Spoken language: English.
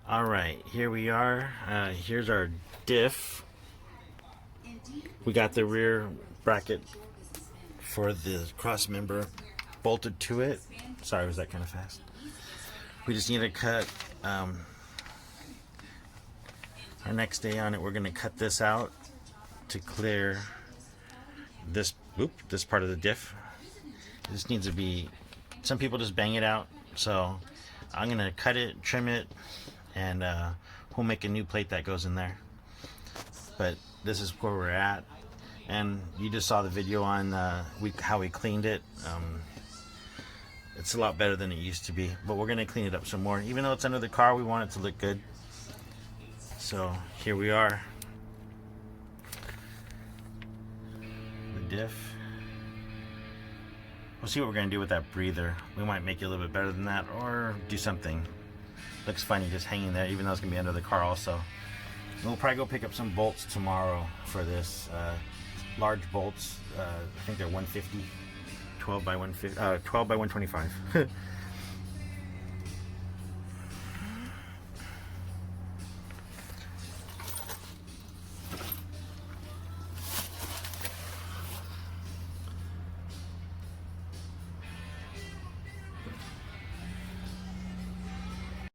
Alright, here we are. Here's our diff. We got the rear bracket for the cross member bolted to it. Sorry, was that kind of fast? We just need to cut our next day on it. We're going to cut this out to clear this part of the diff. This needs to be, some people just bang it out, so I'm going to cut it, trim it, and we'll make a new plate that goes in there. But this is where we're at, and you just saw the video on how we cleaned it. It's a lot better than it used to be, but we're going to clean it up some more. Even though it's under the car, we want it to look good. So here we are. The diff. We'll see what we're going to do with that breather. We might make it a little bit better than that, or do something. Looks funny just hanging there, even though it's going to be under the car also. And we'll probably go pick up some bolts tomorrow for this. Large bolts. I think they're 150. 12 by 125.